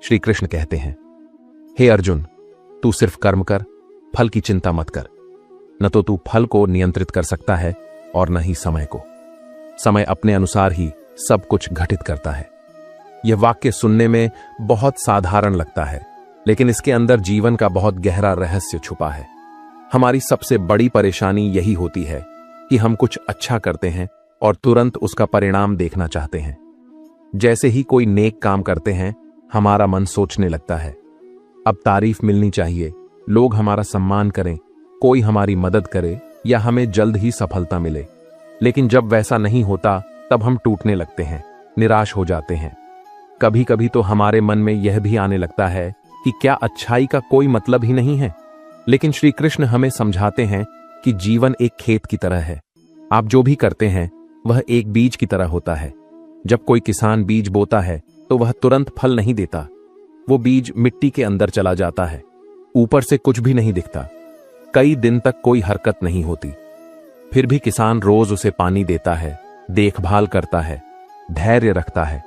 श्री कृष्ण कहते हैं, हे अर्जुन, तू सिर्फ कर्म कर, फल की चिंता मत कर। न तो तू फल को नियंत्रित कर सकता है और न ही समय को। समय अपने अनुसार ही सब कुछ घटित करता है। यह वाक्य सुनने में बहुत साधारण लगता है, लेकिन इसके अंदर जीवन का बहुत गहरा रहस्य छुपा है। हमारी सबसे बड़ी परेशानी यही होती है कि हम कुछ अच्छा करते हैं और तुरंत उसका परिणाम देखना चाहते हैं। जैसे ही कोई नेक काम करते हैं, हमारा मन सोचने लगता है, अब तारीफ मिलनी चाहिए, लोग हमारा सम्मान करें, कोई हमारी मदद करे या हमें जल्द ही सफलता मिले। लेकिन जब वैसा नहीं होता, तब हम टूटने लगते हैं, निराश हो जाते हैं। कभी कभी तो हमारे मन में यह भी आने लगता है कि क्या अच्छाई का कोई मतलब ही नहीं है। लेकिन श्री कृष्ण हमें समझाते हैं कि जीवन एक खेत की तरह है। आप जो भी करते हैं वह एक बीज की तरह होता है। जब कोई किसान बीज बोता है तो वह तुरंत फल नहीं देता। वो बीज मिट्टी के अंदर चला जाता है, ऊपर से कुछ भी नहीं दिखता। कई दिन तक कोई हरकत नहीं होती। फिर भी किसान रोज उसे पानी देता है, देखभाल करता है, धैर्य रखता है।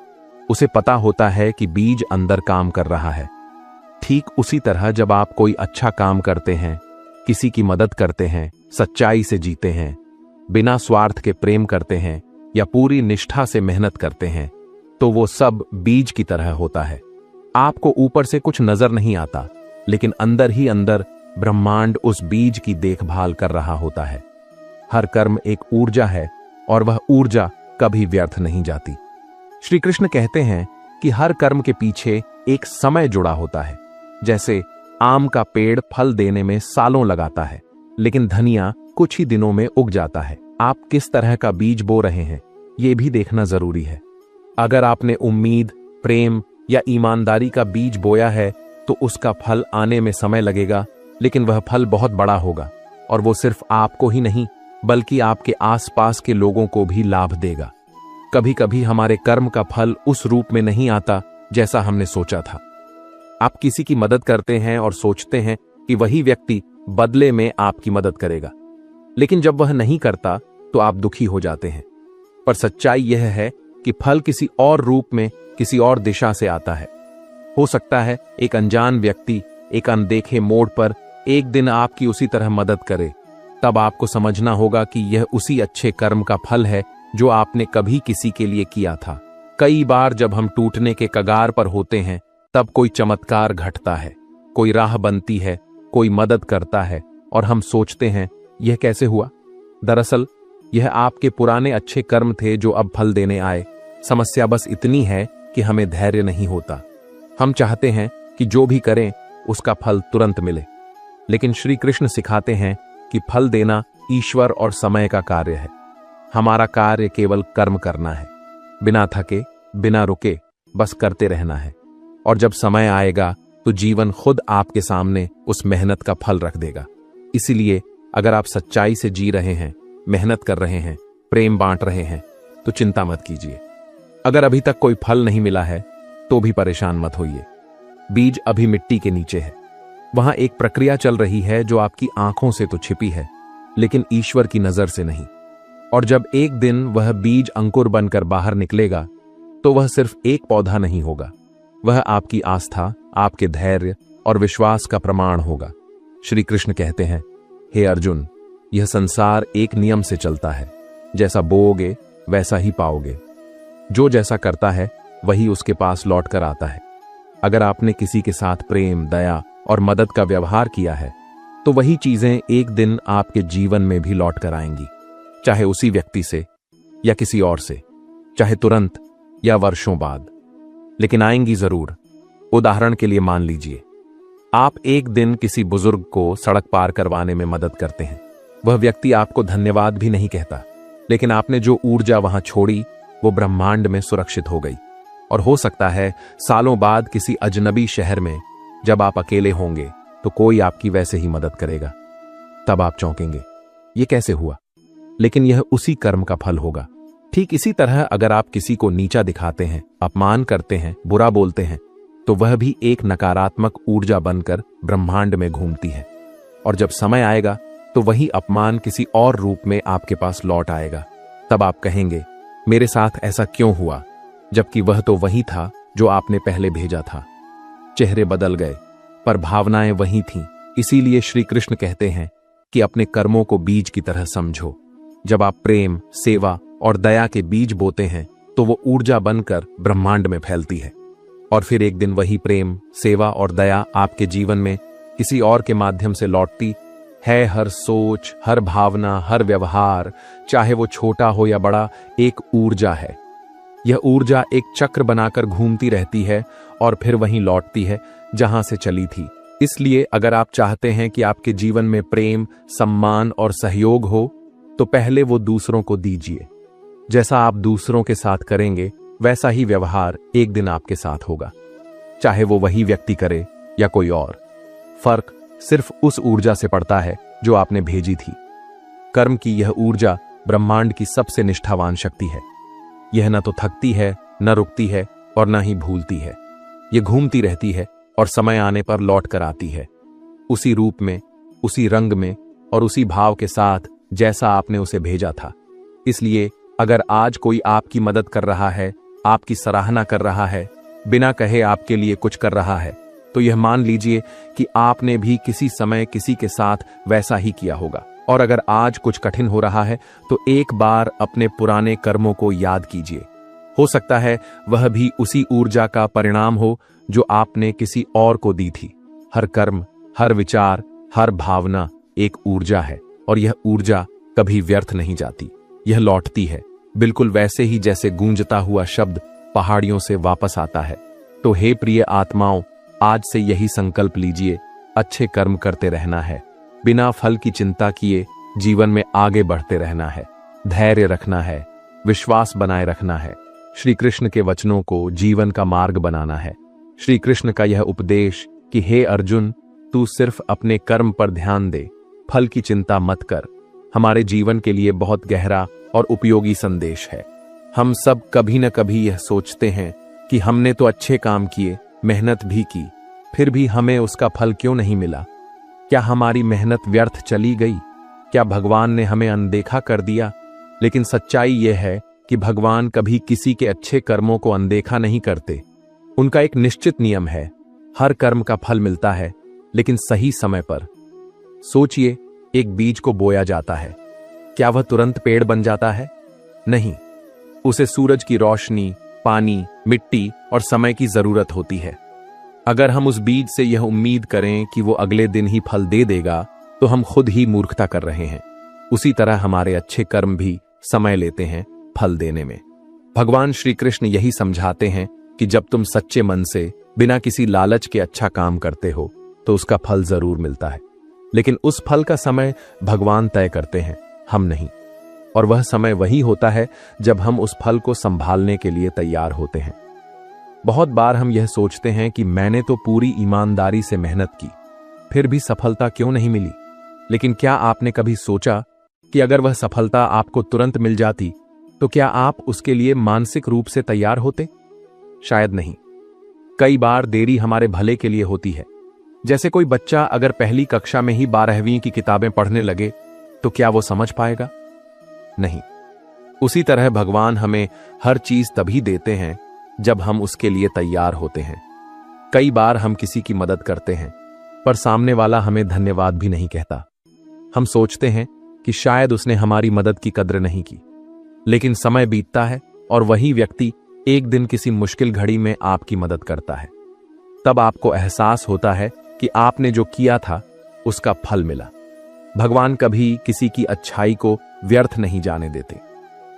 उसे पता होता है कि बीज अंदर काम कर रहा है। ठीक उसी तरह जब आप कोई अच्छा काम करते हैं, किसी की मदद करते हैं, सच्चाई से जीते हैं, बिना स्वार्थ के प्रेम करते हैं या पूरी निष्ठा से मेहनत करते हैं, तो वो सब बीज की तरह होता है। आपको ऊपर से कुछ नजर नहीं आता, लेकिन अंदर ही अंदर ब्रह्मांड उस बीज की देखभाल कर रहा होता है। हर कर्म एक ऊर्जा है और वह ऊर्जा कभी व्यर्थ नहीं जाती। श्री कृष्ण कहते हैं कि हर कर्म के पीछे एक समय जुड़ा होता है। जैसे आम का पेड़ फल देने में सालों लगाता है, लेकिन धनिया कुछ ही दिनों में उग जाता है। आप किस तरह का बीज बो रहे हैं, यह भी देखना जरूरी है। अगर आपने उम्मीद, प्रेम या ईमानदारी का बीज बोया है, तो उसका फल आने में समय लगेगा, लेकिन वह फल बहुत बड़ा होगा और वो सिर्फ आपको ही नहीं, बल्कि आपके आसपास के लोगों को भी लाभ देगा। कभी कभी हमारे कर्म का फल उस रूप में नहीं आता जैसा हमने सोचा था। आप किसी की मदद करते हैं और सोचते हैं कि वही व्यक्ति बदले में आपकी मदद करेगा, लेकिन जब वह नहीं करता तो आप दुखी हो जाते हैं। पर सच्चाई यह है कि फल किसी और रूप में, किसी और दिशा से आता है। हो सकता है एक अनजान व्यक्ति एक अनदेखे मोड़ पर एक दिन आपकी उसी तरह मदद करे। तब आपको समझना होगा कि यह उसी अच्छे कर्म का फल है जो आपने कभी किसी के लिए किया था। कई बार जब हम टूटने के कगार पर होते हैं, तब कोई चमत्कार घटता है, कोई राह बनती है, कोई मदद करता है और हम सोचते हैं यह कैसे हुआ। दरअसल यह आपके पुराने अच्छे कर्म थे जो अब फल देने आए। समस्या बस इतनी है कि हमें धैर्य नहीं होता। हम चाहते हैं कि जो भी करें उसका फल तुरंत मिले, लेकिन श्री कृष्ण सिखाते हैं कि फल देना ईश्वर और समय का कार्य है। हमारा कार्य केवल कर्म करना है, बिना थके, बिना रुके, बस करते रहना है। और जब समय आएगा तो जीवन खुद आपके सामने उस मेहनत का फल रख देगा। इसीलिए अगर आप सच्चाई से जी रहे हैं, मेहनत कर रहे हैं, प्रेम बांट रहे हैं, तो चिंता मत कीजिए। अगर अभी तक कोई फल नहीं मिला है तो भी परेशान मत होइए। बीज अभी मिट्टी के नीचे है। वहां एक प्रक्रिया चल रही है जो आपकी आंखों से तो छिपी है, लेकिन ईश्वर की नजर से नहीं। और जब एक दिन वह बीज अंकुर बनकर बाहर निकलेगा, तो वह सिर्फ एक पौधा नहीं होगा, वह आपकी आस्था, आपके धैर्य और विश्वास का प्रमाण होगा। श्री कृष्ण कहते हैं, हे अर्जुन, यह संसार एक नियम से चलता है। जैसा बोओगे वैसा ही पाओगे। जो जैसा करता है वही उसके पास लौट कर आता है। अगर आपने किसी के साथ प्रेम, दया और मदद का व्यवहार किया है, तो वही चीजें एक दिन आपके जीवन में भी लौट कर आएंगी। चाहे उसी व्यक्ति से या किसी और से, चाहे तुरंत या वर्षों बाद, लेकिन आएंगी जरूर। उदाहरण के लिए मान लीजिए, आप एक दिन किसी बुजुर्ग को सड़क पार करवाने में मदद करते हैं। वह व्यक्ति आपको धन्यवाद भी नहीं कहता, लेकिन आपने जो ऊर्जा वहां छोड़ी वो ब्रह्मांड में सुरक्षित हो गई। और हो सकता है सालों बाद किसी अजनबी शहर में जब आप अकेले होंगे तो कोई आपकी वैसे ही मदद करेगा। तब आप चौंकेंगे, ये कैसे हुआ? लेकिन यह उसी कर्म का फल होगा। ठीक इसी तरह अगर आप किसी को नीचा दिखाते हैं, अपमान करते हैं, बुरा बोलते हैं, तो वह भी एक नकारात्मक ऊर्जा बनकर ब्रह्मांड में घूमती है। और जब समय आएगा तो वही अपमान किसी और रूप में आपके पास लौट आएगा। तब आप कहेंगे, मेरे साथ ऐसा क्यों हुआ, जबकि वह तो वही था जो आपने पहले भेजा था। चेहरे बदल गए, पर भावनाएं वही थीं। इसीलिए श्री कृष्ण कहते हैं कि अपने कर्मों को बीज की तरह समझो। जब आप प्रेम, सेवा और दया के बीज बोते हैं तो वो ऊर्जा बनकर ब्रह्मांड में फैलती है, और फिर एक दिन वही प्रेम, सेवा और दया आपके जीवन में किसी और के माध्यम से लौटती है। हर सोच, हर भावना, हर व्यवहार, चाहे वो छोटा हो या बड़ा, एक ऊर्जा है। यह ऊर्जा एक चक्र बनाकर घूमती रहती है और फिर वहीं लौटती है जहां से चली थी। इसलिए अगर आप चाहते हैं कि आपके जीवन में प्रेम, सम्मान और सहयोग हो, तो पहले वो दूसरों को दीजिए। जैसा आप दूसरों के साथ करेंगे, वैसा ही व्यवहार एक दिन आपके साथ होगा, चाहे वो वही व्यक्ति करे या कोई और। फर्क सिर्फ उस ऊर्जा से पड़ता है जो आपने भेजी थी। कर्म की यह ऊर्जा ब्रह्मांड की सबसे निष्ठावान शक्ति है। यह न तो थकती है, न रुकती है और न ही भूलती है। यह घूमती रहती है और समय आने पर लौट कर आती है, उसी रूप में, उसी रंग में और उसी भाव के साथ जैसा आपने उसे भेजा था। इसलिए अगर आज कोई आपकी मदद कर रहा है, आपकी सराहना कर रहा है, बिना कहे आपके लिए कुछ कर रहा है, तो यह मान लीजिए कि आपने भी किसी समय किसी के साथ वैसा ही किया होगा। और अगर आज कुछ कठिन हो रहा है तो एक बार अपने पुराने कर्मों को याद कीजिए। हो सकता है वह भी उसी ऊर्जा का परिणाम हो जो आपने किसी और को दी थी। हर कर्म, हर विचार, हर भावना एक ऊर्जा है, और यह ऊर्जा कभी व्यर्थ नहीं जाती। यह लौटती है, बिल्कुल वैसे ही जैसे गूंजता हुआ शब्द पहाड़ियों से वापस आता है। तो हे प्रिय आत्माओं, आज से यही संकल्प लीजिए, अच्छे कर्म करते रहना है, बिना फल की चिंता किए जीवन में आगे बढ़ते रहना है, धैर्य रखना है, विश्वास बनाए रखना है, श्री कृष्ण के वचनों को जीवन का मार्ग बनाना है। श्री कृष्ण का यह उपदेश कि हे अर्जुन, तू सिर्फ अपने कर्म पर ध्यान दे, फल की चिंता मत कर, हमारे जीवन के लिए बहुत गहरा और उपयोगी संदेश है। हम सब कभी न कभी यह सोचते हैं कि हमने तो अच्छे काम किए, मेहनत भी की, फिर भी हमें उसका फल क्यों नहीं मिला? क्या हमारी मेहनत व्यर्थ चली गई? क्या भगवान ने हमें अनदेखा कर दिया? लेकिन सच्चाई यह है कि भगवान कभी किसी के अच्छे कर्मों को अनदेखा नहीं करते। उनका एक निश्चित नियम है, हर कर्म का फल मिलता है, लेकिन सही समय पर। सोचिए, एक बीज को बोया जाता है, क्या वह तुरंत पेड़ बन जाता है? नहीं, उसे सूरज की रोशनी, पानी, मिट्टी और समय की जरूरत होती है। अगर हम उस बीज से यह उम्मीद करें कि वो अगले दिन ही फल दे देगा, तो हम खुद ही मूर्खता कर रहे हैं। उसी तरह हमारे अच्छे कर्म भी समय लेते हैं फल देने में। भगवान श्री कृष्ण यही समझाते हैं कि जब तुम सच्चे मन से, बिना किसी लालच के अच्छा काम करते हो, तो उसका फल जरूर मिलता है। लेकिन उस फल का समय भगवान तय करते हैं, हम नहीं। और वह समय वही होता है जब हम उस फल को संभालने के लिए तैयार होते हैं। बहुत बार हम यह सोचते हैं कि मैंने तो पूरी ईमानदारी से मेहनत की, फिर भी सफलता क्यों नहीं मिली? लेकिन क्या आपने कभी सोचा कि अगर वह सफलता आपको तुरंत मिल जाती, तो क्या आप उसके लिए मानसिक रूप से तैयार होते? शायद नहीं। कई बार देरी हमारे भले के लिए होती है। जैसे कोई बच्चा अगर पहली कक्षा में ही 12वीं की किताबें पढ़ने लगे, तो क्या वो समझ पाएगा? नहीं। उसी तरह भगवान हमें हर चीज तभी देते हैं जब हम उसके लिए तैयार होते हैं। कई बार हम किसी की मदद करते हैं, पर सामने वाला हमें धन्यवाद भी नहीं कहता। हम सोचते हैं कि शायद उसने हमारी मदद की कद्र नहीं की। लेकिन समय बीतता है और वही व्यक्ति एक दिन किसी मुश्किल घड़ी में आपकी मदद करता है। तब आपको एहसास होता है कि आपने जो किया था उसका फल मिला। भगवान कभी किसी की अच्छाई को व्यर्थ नहीं जाने देते।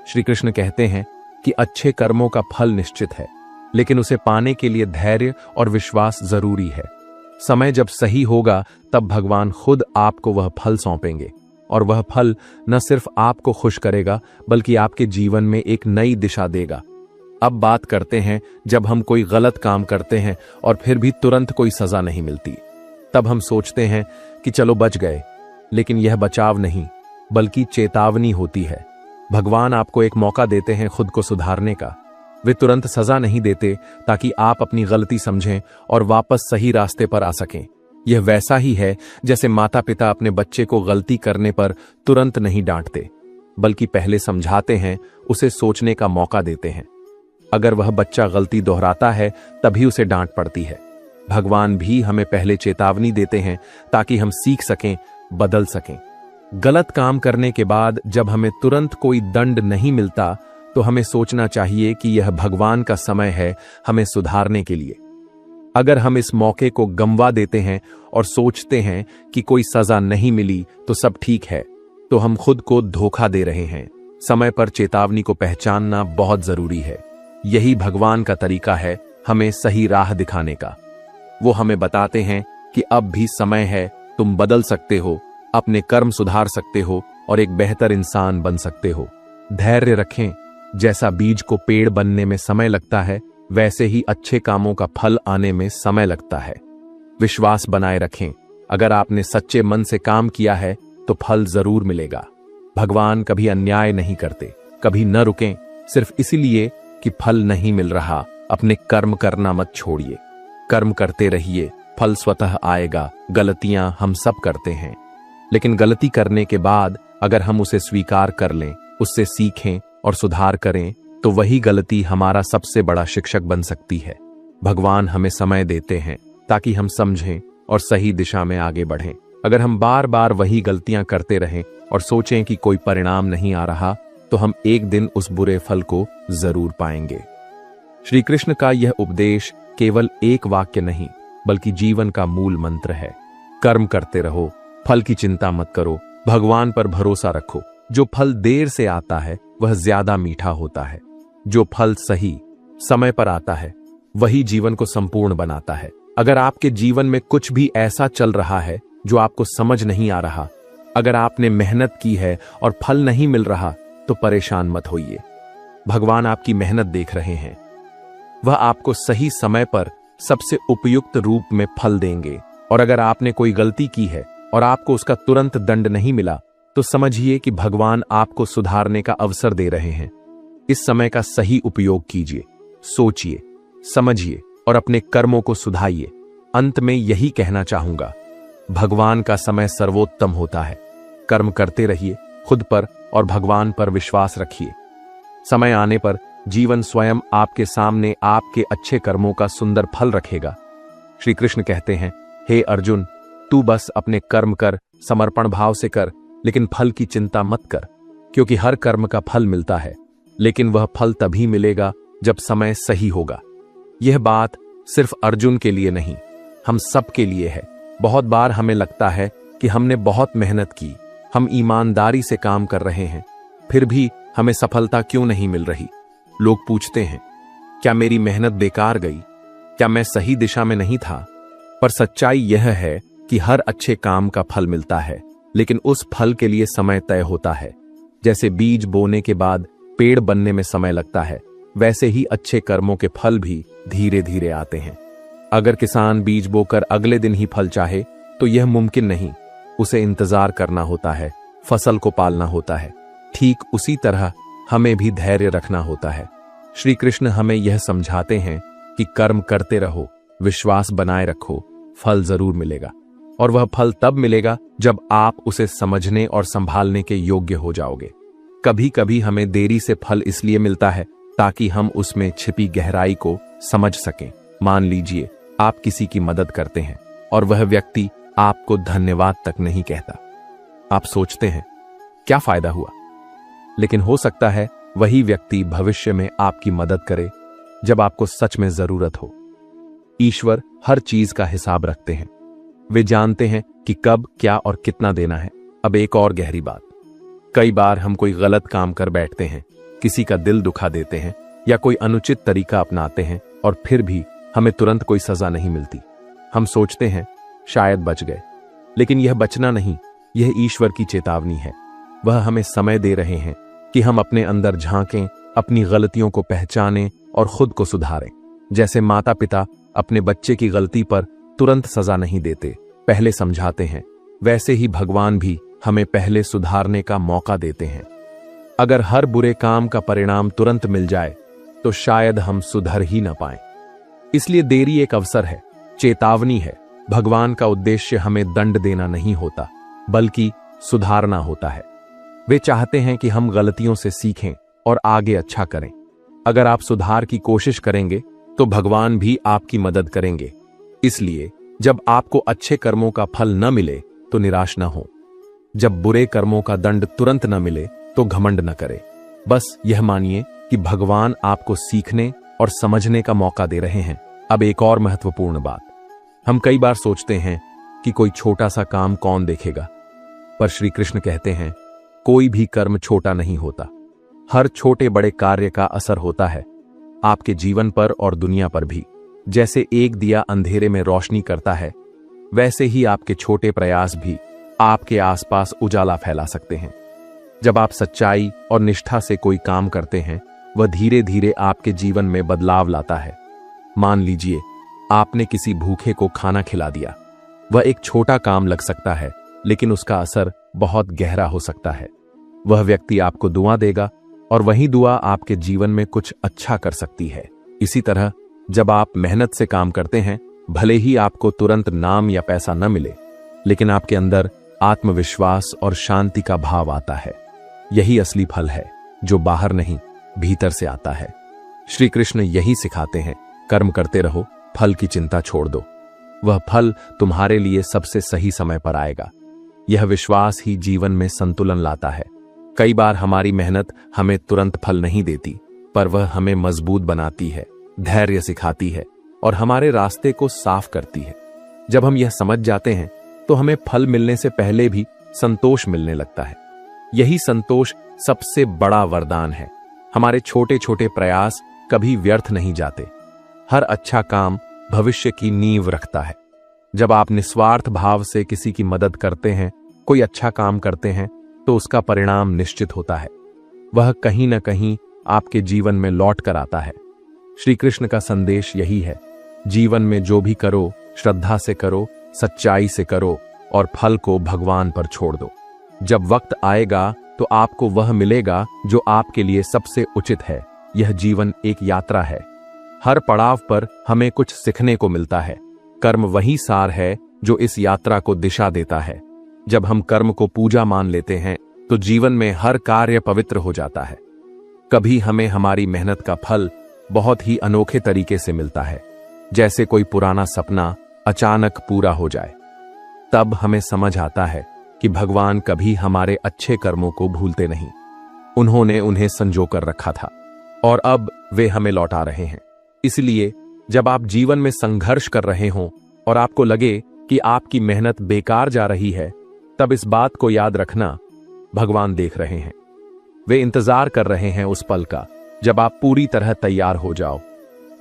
श्री कृष्ण कहते हैं कि अच्छे कर्मों का फल निश्चित है, लेकिन उसे पाने के लिए धैर्य और विश्वास जरूरी है। समय जब सही होगा, तब भगवान खुद आपको वह फल सौंपेंगे, और वह फल न सिर्फ आपको खुश करेगा, बल्कि आपके जीवन में एक नई दिशा देगा। अब बात करते हैं जब हम कोई गलत काम करते हैं और फिर भी तुरंत कोई सजा नहीं मिलती। तब हम सोचते हैं कि चलो बच गए, लेकिन यह बचाव नहीं, बल्कि चेतावनी होती है। भगवान आपको एक मौका देते हैं खुद को सुधारने का। वे तुरंत सजा नहीं देते ताकि आप अपनी गलती समझें और वापस सही रास्ते पर आ सकें। यह वैसा ही है जैसे माता पिता अपने बच्चे को गलती करने पर तुरंत नहीं डांटते, बल्कि पहले समझाते हैं, उसे सोचने का मौका देते हैं। अगर वह बच्चा गलती दोहराता है, तभी उसे डांट पड़ती है। भगवान भी हमें पहले चेतावनी देते हैं ताकि हम सीख सकें, बदल सकें। गलत काम करने के बाद जब हमें तुरंत कोई दंड नहीं मिलता तो हमें सोचना चाहिए कि यह भगवान का समय है हमें सुधारने के लिए। अगर हम इस मौके को गंवा देते हैं और सोचते हैं कि कोई सजा नहीं मिली तो सब ठीक है, तो हम खुद को धोखा दे रहे हैं। समय पर चेतावनी को पहचानना बहुत जरूरी है। यही भगवान का तरीका है हमें सही राह दिखाने का। वो हमें बताते हैं कि अब भी समय है, तुम बदल सकते हो, अपने कर्म सुधार सकते हो और एक बेहतर इंसान बन सकते हो। धैर्य रखें। जैसा बीज को पेड़ बनने में समय लगता है, वैसे ही अच्छे कामों का फल आने में समय लगता है। विश्वास बनाए रखें। अगर आपने सच्चे मन से काम किया है तो फल जरूर मिलेगा। भगवान कभी अन्याय नहीं करते। कभी न रुकें सिर्फ इसीलिए कि फल नहीं मिल रहा। अपने कर्म करना मत छोड़िए। कर्म करते रहिए, फल स्वतः आएगा। गलतियां हम सब करते हैं, लेकिन गलती करने के बाद अगर हम उसे स्वीकार कर लें, उससे सीखें और सुधार करें, तो वही गलती हमारा सबसे बड़ा शिक्षक बन सकती है। भगवान हमें समय देते हैं ताकि हम समझें और सही दिशा में आगे बढ़ें। अगर हम बार बार वही गलतियां करते रहें और सोचें कि कोई परिणाम नहीं आ रहा, तो हम एक दिन उस बुरे फल को जरूर पाएंगे। श्री कृष्ण का यह उपदेश केवल एक वाक्य नहीं, बल्कि जीवन का मूल मंत्र है। कर्म करते रहो, फल की चिंता मत करो, भगवान पर भरोसा रखो। जो फल देर से आता है वह ज्यादा मीठा होता है। जो फल सही समय पर आता है वही जीवन को संपूर्ण बनाता है। अगर आपके जीवन में कुछ भी ऐसा चल रहा है जो आपको समझ नहीं आ रहा, अगर आपने मेहनत की है और फल नहीं मिल रहा, तो परेशान मत होइए। भगवान आपकी मेहनत देख रहे हैं। वह आपको सही समय पर सबसे उपयुक्त रूप में फल देंगे। और अगर आपने कोई गलती की है और आपको उसका तुरंत दंड नहीं मिला, तो समझिए कि भगवान आपको सुधारने का अवसर दे रहे हैं। इस समय का सही उपयोग कीजिए, सोचिए, समझिए और अपने कर्मों को सुधारिए। अंत में यही कहना चाहूंगा, भगवान का समय सर्वोत्तम होता है। कर्म करते रहिए, खुद पर और भगवान पर विश्वास रखिए। समय आने पर जीवन स्वयं आपके सामने आपके अच्छे कर्मों का सुंदर फल रखेगा। श्री कृष्ण कहते हैं, हे अर्जुन, तू बस अपने कर्म कर, समर्पण भाव से कर, लेकिन फल की चिंता मत कर, क्योंकि हर कर्म का फल मिलता है, लेकिन वह फल तभी मिलेगा जब समय सही होगा। यह बात सिर्फ अर्जुन के लिए नहीं, हम सब के लिए है। बहुत बार हमें लगता है कि हमने बहुत मेहनत की, हम ईमानदारी से काम कर रहे हैं, फिर भी हमें सफलता क्यों नहीं मिल रही। लोग पूछते हैं, क्या मेरी मेहनत बेकार गई? क्या मैं सही दिशा में नहीं था? पर सच्चाई यह है कि हर अच्छे काम का फल मिलता है, लेकिन उस फल के लिए समय तय होता है। जैसे बीज बोने के बाद पेड़ बनने में समय लगता है, वैसे ही अच्छे कर्मों के फल भी धीरे धीरे आते हैं। अगर किसान बीज बोकर अगले दिन ही फल चाहे तो यह मुमकिन नहीं। उसे इंतजार करना होता है, फसल को पालना होता है। ठीक उसी तरह हमें भी धैर्य रखना होता है। श्री कृष्ण हमें यह समझाते हैं कि कर्म करते रहो, विश्वास बनाए रखो, फल जरूर मिलेगा। और वह फल तब मिलेगा जब आप उसे समझने और संभालने के योग्य हो जाओगे। कभी कभी हमें देरी से फल इसलिए मिलता है ताकि हम उसमें छिपी गहराई को समझ सकें। मान लीजिए आप किसी की मदद करते हैं और वह व्यक्ति आपको धन्यवाद तक नहीं कहता। आप सोचते हैं, क्या फायदा हुआ? लेकिन हो सकता है वही व्यक्ति भविष्य में आपकी मदद करे जब आपको सच में जरूरत हो। ईश्वर हर चीज का हिसाब रखते हैं। वे जानते हैं कि कब, क्या और कितना देना है। अब एक और गहरी बात, कई बार हम कोई गलत काम कर बैठते हैं, किसी का दिल दुखा देते हैं या कोई अनुचित तरीका अपनाते हैं और फिर भी हमें तुरंत कोई सजा नहीं मिलती। हम सोचते हैं शायद बच गए, लेकिन यह बचना नहीं, यह ईश्वर की चेतावनी है। वह हमें समय दे रहे हैं कि हम अपने अंदर झांकें, अपनी गलतियों को पहचानें और खुद को सुधारें। जैसे माता पिता अपने बच्चे की गलती पर तुरंत सजा नहीं देते, पहले समझाते हैं, वैसे ही भगवान भी हमें पहले सुधारने का मौका देते हैं। अगर हर बुरे काम का परिणाम तुरंत मिल जाए तो शायद हम सुधर ही न पाएं। इसलिए देरी एक अवसर है, चेतावनी है। भगवान का उद्देश्य हमें दंड देना नहीं होता, बल्कि सुधारना होता है। वे चाहते हैं कि हम गलतियों से सीखें और आगे अच्छा करें। अगर आप सुधार की कोशिश करेंगे तो भगवान भी आपकी मदद करेंगे। इसलिए जब आपको अच्छे कर्मों का फल न मिले तो निराश न हो। जब बुरे कर्मों का दंड तुरंत न मिले तो घमंड न करे। बस यह मानिए कि भगवान आपको सीखने और समझने का मौका दे रहे हैं। अब एक और महत्वपूर्ण बात, हम कई बार सोचते हैं कि कोई छोटा सा काम कौन देखेगा, पर श्री कृष्ण कहते हैं कोई भी कर्म छोटा नहीं होता। हर छोटे बड़े कार्य का असर होता है आपके जीवन पर और दुनिया पर भी। जैसे एक दिया अंधेरे में रोशनी करता है, वैसे ही आपके छोटे प्रयास भी आपके आसपास उजाला फैला सकते हैं। जब आप सच्चाई और निष्ठा से कोई काम करते हैं, वह धीरे धीरे आपके जीवन में बदलाव लाता है। मान लीजिए आपने किसी भूखे को खाना खिला दिया। वह एक छोटा काम लग सकता है, लेकिन उसका असर बहुत गहरा हो सकता है। वह व्यक्ति आपको दुआ देगा और वही दुआ आपके जीवन में कुछ अच्छा कर सकती है। इसी तरह जब आप मेहनत से काम करते हैं, भले ही आपको तुरंत नाम या पैसा न मिले, लेकिन आपके अंदर आत्मविश्वास और शांति का भाव आता है। यही असली फल है जो बाहर नहीं, भीतर से आता है। श्री कृष्ण यही सिखाते हैं, कर्म करते रहो, फल की चिंता छोड़ दो। वह फल तुम्हारे लिए सबसे सही समय पर आएगा। यह विश्वास ही जीवन में संतुलन लाता है। कई बार हमारी मेहनत हमें तुरंत फल नहीं देती, पर वह हमें मजबूत बनाती है, धैर्य सिखाती है और हमारे रास्ते को साफ करती है। जब हम यह समझ जाते हैं तो हमें फल मिलने से पहले भी संतोष मिलने लगता है। यही संतोष सबसे बड़ा वरदान है। हमारे छोटे छोटे प्रयास कभी व्यर्थ नहीं जाते। हर अच्छा काम भविष्य की नींव रखता है। जब आप निस्वार्थ भाव से किसी की मदद करते हैं, कोई अच्छा काम करते हैं, तो उसका परिणाम निश्चित होता है। वह कहीं न कहीं आपके जीवन में लौट कर आता है। श्री कृष्ण का संदेश यही है, जीवन में जो भी करो श्रद्धा से करो, सच्चाई से करो और फल को भगवान पर छोड़ दो। जब वक्त आएगा तो आपको वह मिलेगा जो आपके लिए सबसे उचित है। यह जीवन एक यात्रा है। हर पड़ाव पर हमें कुछ सीखने को मिलता है। कर्म वही सार है जो इस यात्रा को दिशा देता है। जब हम कर्म को पूजा मान लेते हैं तो जीवन में हर कार्य पवित्र हो जाता है। कभी हमें हमारी मेहनत का फल बहुत ही अनोखे तरीके से मिलता है, जैसे कोई पुराना सपना अचानक पूरा हो जाए। तब हमें समझ आता है कि भगवान कभी हमारे अच्छे कर्मों को भूलते नहीं। उन्होंने उन्हें संजो कर रखा था और अब वे हमें लौटा रहे हैं। इसलिए जब आप जीवन में संघर्ष कर रहे हों और आपको लगे कि आपकी मेहनत बेकार जा रही है, तब इस बात को याद रखना, भगवान देख रहे हैं। वे इंतजार कर रहे हैं उस पल का जब आप पूरी तरह तैयार हो जाओ।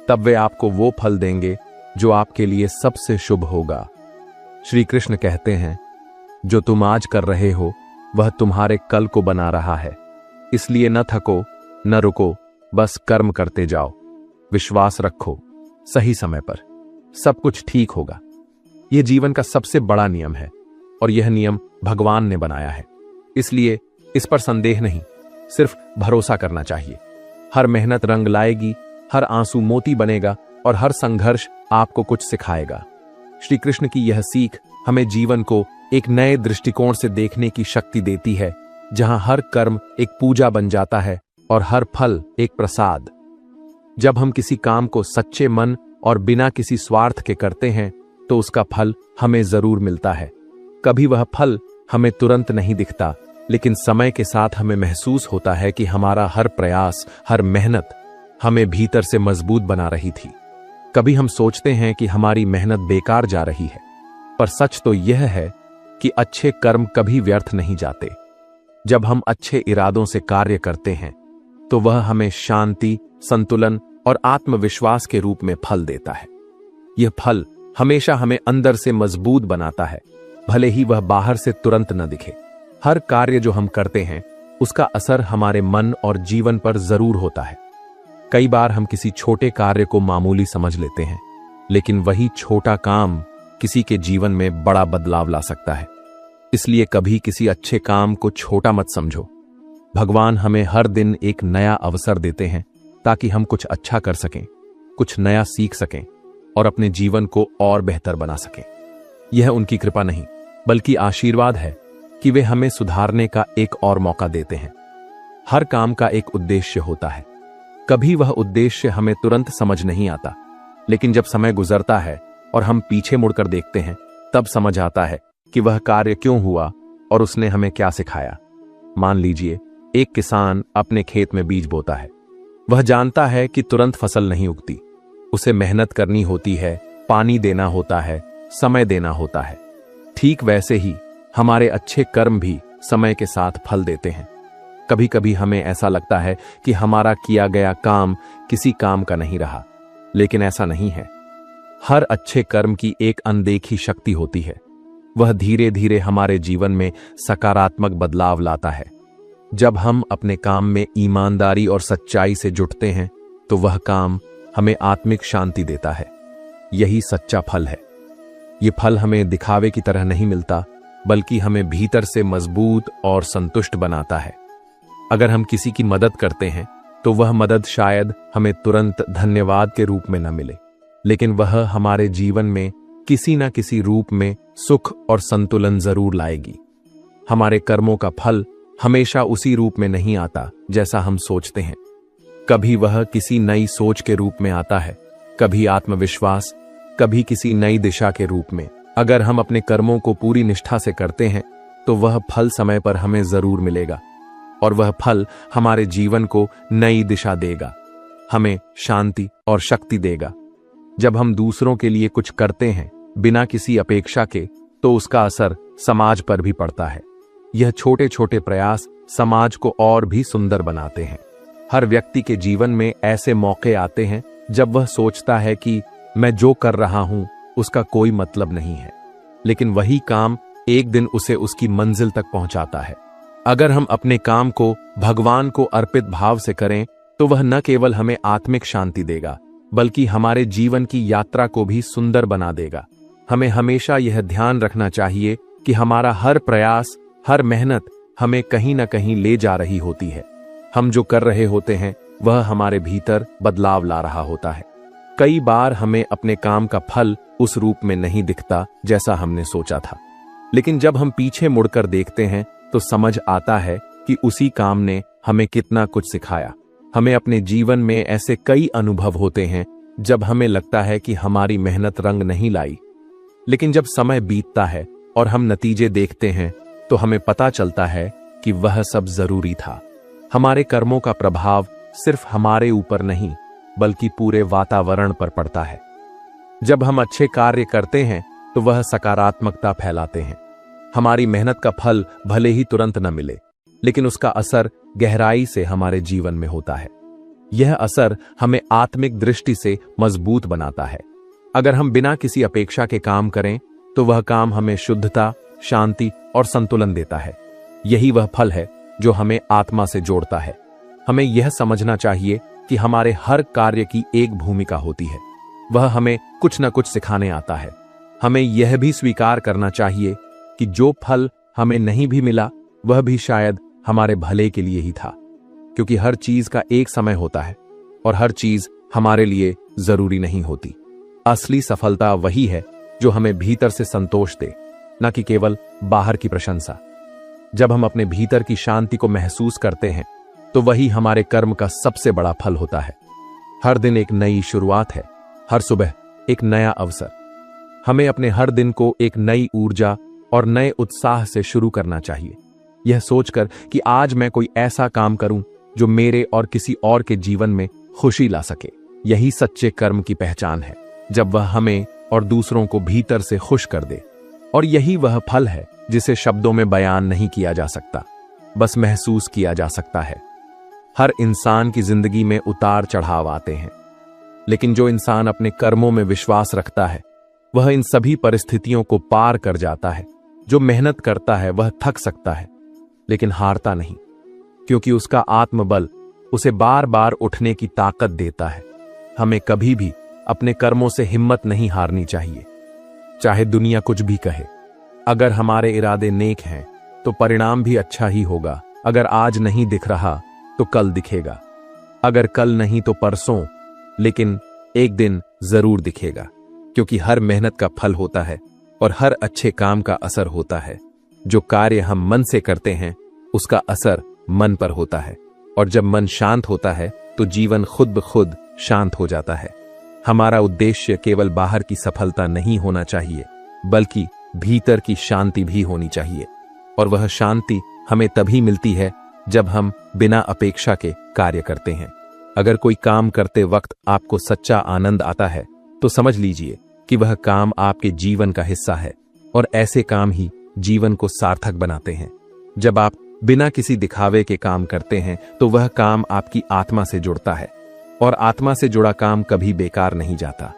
तब वे आपको वो फल देंगे जो आपके लिए सबसे शुभ होगा। श्री कृष्ण कहते हैं, जो तुम आज कर रहे हो वह तुम्हारे कल को बना रहा है। इसलिए न थको, न रुको, बस कर्म करते जाओ। विश्वास रखो, सही समय पर सब कुछ ठीक होगा। यह जीवन का सबसे बड़ा नियम है और यह नियम भगवान ने बनाया है। इसलिए इस पर संदेह नहीं, सिर्फ भरोसा करना चाहिए। हर मेहनत रंग लाएगी, हर आंसू मोती बनेगा और हर संघर्ष आपको कुछ सिखाएगा। श्री कृष्ण की यह सीख हमें जीवन को एक नए दृष्टिकोण से देखने की शक्ति देती है, जहां हर कर्म एक पूजा बन जाता है और हर फल एक प्रसाद। जब हम किसी काम को सच्चे मन और बिना किसी स्वार्थ के करते हैं तो उसका फल हमें जरूर मिलता है। कभी वह फल हमें तुरंत नहीं दिखता, लेकिन समय के साथ हमें महसूस होता है कि हमारा हर प्रयास, हर मेहनत हमें भीतर से मजबूत बना रही थी। कभी हम सोचते हैं कि हमारी मेहनत बेकार जा रही है, पर सच तो यह है कि अच्छे कर्म कभी व्यर्थ नहीं जाते। जब हम अच्छे इरादों से कार्य करते हैं तो वह हमें शांति, संतुलन और आत्मविश्वास के रूप में फल देता है। यह फल हमेशा हमें अंदर से मजबूत बनाता है, भले ही वह बाहर से तुरंत न दिखे। हर कार्य जो हम करते हैं उसका असर हमारे मन और जीवन पर जरूर होता है। कई बार हम किसी छोटे कार्य को मामूली समझ लेते हैं, लेकिन वही छोटा काम किसी के जीवन में बड़ा बदलाव ला सकता है। इसलिए कभी किसी अच्छे काम को छोटा मत समझो। भगवान हमें हर दिन एक नया अवसर देते हैं ताकि हम कुछ अच्छा कर सकें, कुछ नया सीख सकें और अपने जीवन को और बेहतर बना सकें। यह उनकी कृपा नहीं, बल्कि आशीर्वाद है कि वे हमें सुधारने का एक और मौका देते हैं। हर काम का एक उद्देश्य होता है। कभी वह उद्देश्य हमें तुरंत समझ नहीं आता, लेकिन जब समय गुजरता है और हम पीछे मुड़कर देखते हैं, तब समझ आता है कि वह कार्य क्यों हुआ और उसने हमें क्या सिखाया। मान लीजिए एक किसान अपने खेत में बीज बोता है। वह जानता है कि तुरंत फसल नहीं उगती, उसे मेहनत करनी होती है, पानी देना होता है, समय देना होता है। ठीक वैसे ही हमारे अच्छे कर्म भी समय के साथ फल देते हैं। कभी कभी हमें ऐसा लगता है कि हमारा किया गया काम किसी काम का नहीं रहा, लेकिन ऐसा नहीं है। हर अच्छे कर्म की एक अनदेखी शक्ति होती है। वह धीरे धीरे हमारे जीवन में सकारात्मक बदलाव लाता है। जब हम अपने काम में ईमानदारी और सच्चाई से जुटते हैं तो वह काम हमें आत्मिक शांति देता है। यही सच्चा फल है। ये फल हमें दिखावे की तरह नहीं मिलता, बल्कि हमें भीतर से मजबूत और संतुष्ट बनाता है। अगर हम किसी की मदद करते हैं तो वह मदद शायद हमें तुरंत धन्यवाद के रूप में न मिले, लेकिन वह हमारे जीवन में किसी न किसी रूप में सुख और संतुलन जरूर लाएगी। हमारे कर्मों का फल हमेशा उसी रूप में नहीं आता जैसा हम सोचते हैं। कभी वह किसी नई सोच के रूप में आता है, कभी आत्मविश्वास, कभी किसी नई दिशा के रूप में। अगर हम अपने कर्मों को पूरी निष्ठा से करते हैं तो वह फल समय पर हमें जरूर मिलेगा, और वह फल हमारे जीवन को नई दिशा देगा, हमें शांति और शक्ति देगा। जब हम दूसरों के लिए कुछ करते हैं बिना किसी अपेक्षा के, तो उसका असर समाज पर भी पड़ता है। यह छोटे छोटे प्रयास समाज को और भी सुंदर बनाते हैं। हर व्यक्ति के जीवन में ऐसे मौके आते हैं जब वह सोचता है कि मैं जो कर रहा हूं उसका कोई मतलब नहीं है, लेकिन वही काम एक दिन उसे उसकी मंजिल तक पहुंचाता है। अगर हम अपने काम को भगवान को अर्पित भाव से करें तो वह न केवल हमें आत्मिक शांति देगा, बल्कि हमारे जीवन की यात्रा को भी सुंदर बना देगा। हमें हमेशा यह ध्यान रखना चाहिए कि हमारा हर प्रयास, हर मेहनत हमें कहीं न कहीं ले जा रही होती है। हम जो कर रहे होते हैं वह हमारे भीतर बदलाव ला रहा होता है। कई बार हमें अपने काम का फल उस रूप में नहीं दिखता जैसा हमने सोचा था, लेकिन जब हम पीछे मुड़कर देखते हैं तो समझ आता है कि उसी काम ने हमें कितना कुछ सिखाया। हमें अपने जीवन में ऐसे कई अनुभव होते हैं जब हमें लगता है कि हमारी मेहनत रंग नहीं लाई, लेकिन जब समय बीतता है और हम नतीजे देखते हैं तो हमें पता चलता है कि वह सब जरूरी था। हमारे कर्मों का प्रभाव सिर्फ हमारे ऊपर नहीं, बल्कि पूरे वातावरण पर पड़ता है। जब हम अच्छे कार्य करते हैं तो वह सकारात्मकता फैलाते हैं। हमारी मेहनत का फल भले ही तुरंत न मिले, लेकिन उसका असर गहराई से हमारे जीवन में होता है। यह असर हमें आत्मिक दृष्टि से मजबूत बनाता है। अगर हम बिना किसी अपेक्षा के काम करें तो वह काम हमें शुद्धता, शांति और संतुलन देता है। यही वह फल है जो हमें आत्मा से जोड़ता है। हमें यह समझना चाहिए कि हमारे हर कार्य की एक भूमिका होती है। वह हमें कुछ न कुछ सिखाने आता है। हमें यह भी स्वीकार करना चाहिए कि जो फल हमें नहीं भी मिला वह भी शायद हमारे भले के लिए ही था, क्योंकि हर चीज का एक समय होता है और हर चीज हमारे लिए जरूरी नहीं होती। असली सफलता वही है जो हमें भीतर से संतोष दे, न कि केवल बाहर की प्रशंसा। जब हम अपने भीतर की शांति को महसूस करते हैं तो वही हमारे कर्म का सबसे बड़ा फल होता है। हर दिन एक नई शुरुआत है, हर सुबह एक नया अवसर। हमें अपने हर दिन को एक नई ऊर्जा और नए उत्साह से शुरू करना चाहिए, यह सोचकर कि आज मैं कोई ऐसा काम करूं जो मेरे और किसी और के जीवन में खुशी ला सके। यही सच्चे कर्म की पहचान है, जब वह हमें और दूसरों को भीतर से खुश कर दे। और यही वह फल है जिसे शब्दों में बयान नहीं किया जा सकता, बस महसूस किया जा सकता है। हर इंसान की जिंदगी में उतार चढ़ाव आते हैं, लेकिन जो इंसान अपने कर्मों में विश्वास रखता है वह इन सभी परिस्थितियों को पार कर जाता है। जो मेहनत करता है वह थक सकता है, लेकिन हारता नहीं, क्योंकि उसका आत्मबल उसे बार बार उठने की ताकत देता है। हमें कभी भी अपने कर्मों से हिम्मत नहीं हारनी चाहिए, चाहे दुनिया कुछ भी कहे। अगर हमारे इरादे नेक हैं तो परिणाम भी अच्छा ही होगा। अगर आज नहीं दिख रहा तो कल दिखेगा, अगर कल नहीं तो परसों, लेकिन एक दिन जरूर दिखेगा, क्योंकि हर मेहनत का फल होता है और हर अच्छे काम का असर होता है। जो कार्य हम मन से करते हैं उसका असर मन पर होता है, और जब मन शांत होता है तो जीवन खुद ब खुद शांत हो जाता है। हमारा उद्देश्य केवल बाहर की सफलता नहीं होना चाहिए, बल्कि भीतर की शांति भी होनी चाहिए। और वह शांति हमें तभी मिलती है जब हम बिना अपेक्षा के कार्य करते हैं। अगर कोई काम करते वक्त आपको सच्चा आनंद आता है तो समझ लीजिए कि वह काम आपके जीवन का हिस्सा है, और ऐसे काम ही जीवन को सार्थक बनाते हैं। जब आप बिना किसी दिखावे के काम करते हैं तो वह काम आपकी आत्मा से जुड़ता है, और आत्मा से जुड़ा काम कभी बेकार नहीं जाता।